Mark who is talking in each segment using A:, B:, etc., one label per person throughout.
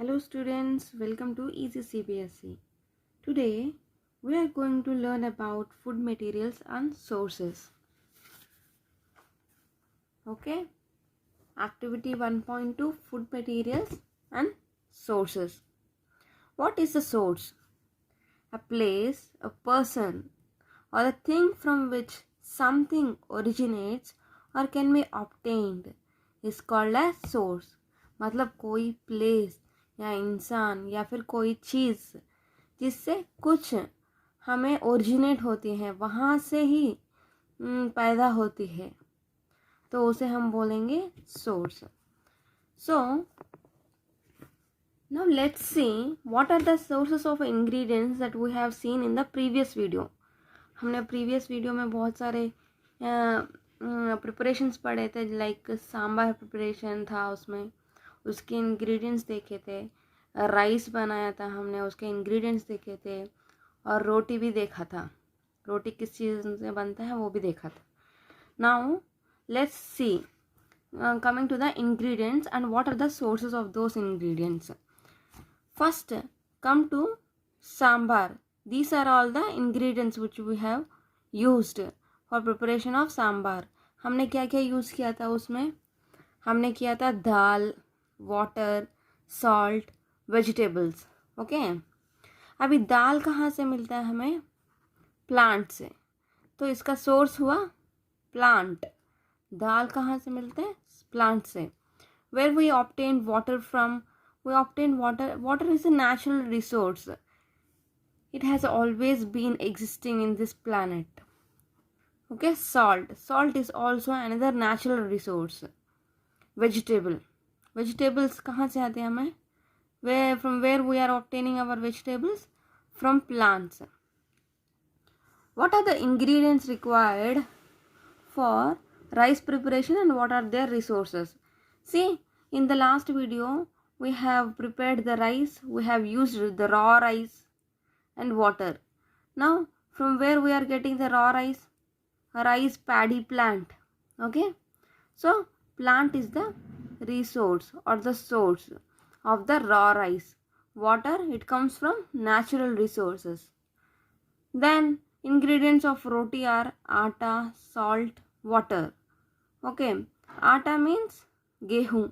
A: Hello students, welcome to Easy CBSE. Today we are going to learn about food materials and sources. Okay, activity 1.2 food materials and sources. What is the source? A place, a person or a thing from which something originates or can be obtained is called as source. मतलब कोई place या इंसान या फिर कोई चीज़ जिससे कुछ हमें ओरिजिनेट होती है, वहाँ से ही पैदा होती है, तो उसे हम बोलेंगे source. So now let's see what are the sources of ingredients that we have seen in the previous video. हमने प्रीवियस वीडियो में बहुत सारे प्रिपरेशंस पढ़े थे, लाइक सांभर प्रिपरेशन था, उसमें उसके इंग्रेडिएंट्स देखे थे, राइस बनाया था हमने, उसके इंग्रेडिएंट्स देखे थे, और रोटी भी देखा था. रोटी किस चीज़ से बनता है वो भी देखा था. Now let's see coming to the ingredients and what are the sources of those ingredients. First, come to sambar. These are all the ingredients which we have used for preparation of sambar. हमने क्या क्या use किया था उसमें? हमने किया था दाल, water, salt, vegetables. Okay, अभी दाल कहाँ से मिलता है हमें? प्लांट से. तो इसका सोर्स हुआ प्लांट. दाल कहाँ से मिलते हैं? प्लांट से. Where we obtain water from? We obtain water. Water is a natural resource. It has always been existing in this planet. Okay, salt. Salt is also another natural resource. Vegetable. Vegetables कहाँ से आते हैं हमें? From where we are obtaining our vegetables? From plants. What are the ingredients required for rice preparation and what are their resources? See, in the last video we have prepared the rice. We have used the raw rice and water. Now from where we are getting the raw rice? A rice paddy plant. Okay, so plant is the resource or the source of the raw rice. Water, it comes from natural resources. Then ingredients of roti are atta, salt, water. Okay, atta means गेहूँ.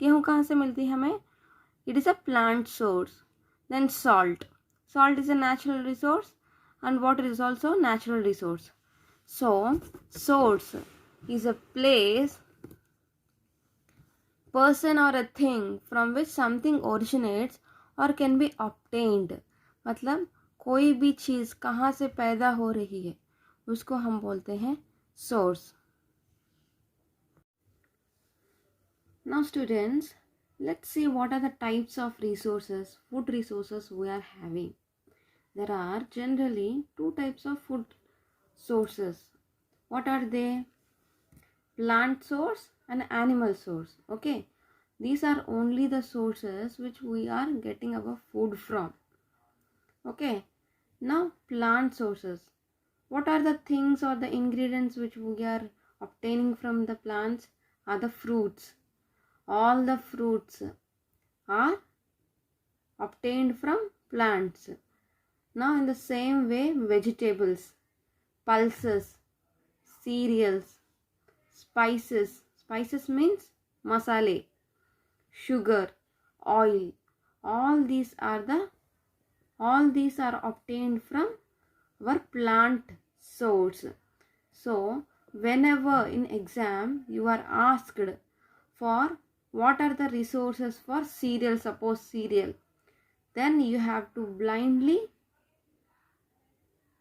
A: गेहूँ कहाँ से मिलती है हमें? It is a plant source. Then salt. Salt is a natural resource and water is also natural resource. So source is a place, person or a thing from which something originates or can be obtained. मतलब कोई भी चीज़ कहाँ से पैदा हो रही है उसको हम बोलते हैं source. Now students, let's see what are the types of resources, food resources we are having. There are generally two types of food sources. What are they? Plant source and animal source. Okay, these are only the sources which we are getting our food from. Okay, now plant sources. What are the things or the ingredients which we are obtaining from the plants? Are the fruits. All the fruits are obtained from plants. Now in the same way, vegetables, pulses, cereals, spices. Spices means masale, sugar, oil. All these are obtained from our plant source. So whenever in exam you are asked for what are the resources for cereal, suppose cereal, then you have to blindly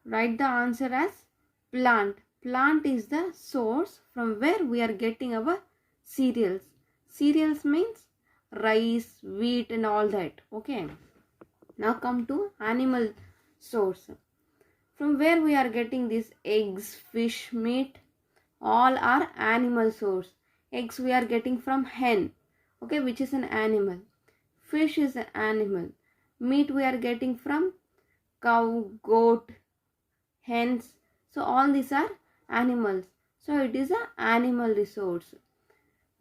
A: write the answer as plant. Plant is the source from where we are getting our cereals. Cereals means rice, wheat and all that. Okay, now come to animal source. From where we are getting these eggs, fish, meat, all are animal source. Eggs we are getting from hen, okay, which is an animal. Fish is an animal. Meat we are getting from cow, goat, hens. So all these are animals. So it is an animal resource.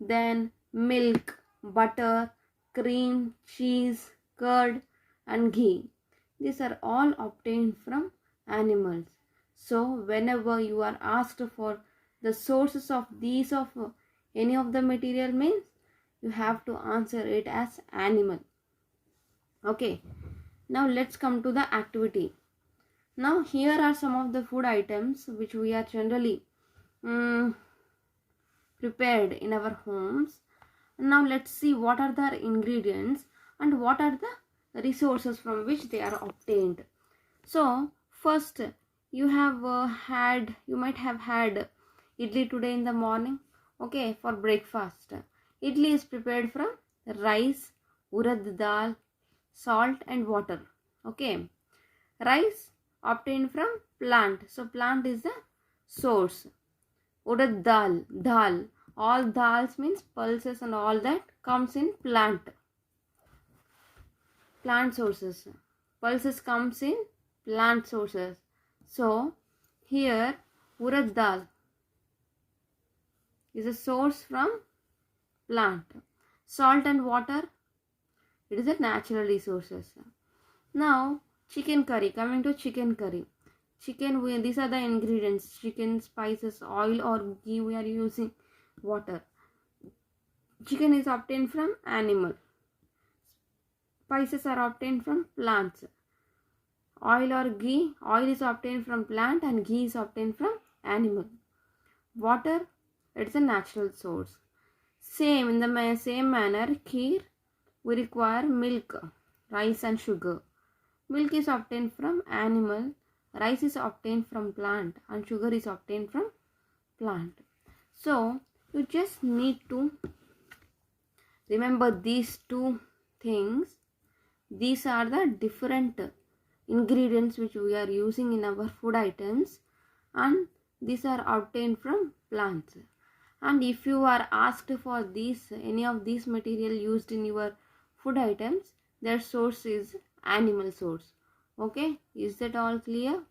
A: Then milk, butter, cream, cheese, curd, and ghee. These are all obtained from animals. So whenever you are asked for the sources of these of any of the material means, you have to answer it as animal. Okay, now let's come to the activity. Now here are some of the food items which we are generally prepared in our homes. Now let's see what are the ingredients and what are the resources from which they are obtained. So first, you might have had idli today in the morning. Okay, for breakfast. Idli is prepared from rice, urad dal, salt and water. Okay, rice obtained from plant. So plant is the source. Urad dal. All dals means pulses and all that comes in plant sources. Pulses comes in plant sources. So here urad dal is a source from plant. Salt and water, it is a natural resources. Now chicken curry. Coming to chicken curry. These are the ingredients: chicken, spices, oil or ghee. We are using water. Chicken is obtained from animal. Spices are obtained from plants. Oil or ghee. Oil is obtained from plant and ghee is obtained from animal. Water, it is a natural source. In the same manner, kheer, we require milk, rice and sugar. Milk is obtained from animal, rice is obtained from plant and sugar is obtained from plant. So you just need to remember these two things. These are the different ingredients which we are using in our food items, and these are obtained from plants. And if you are asked for any of these material used in your food items, their source is animal source. Okay, is that all clear?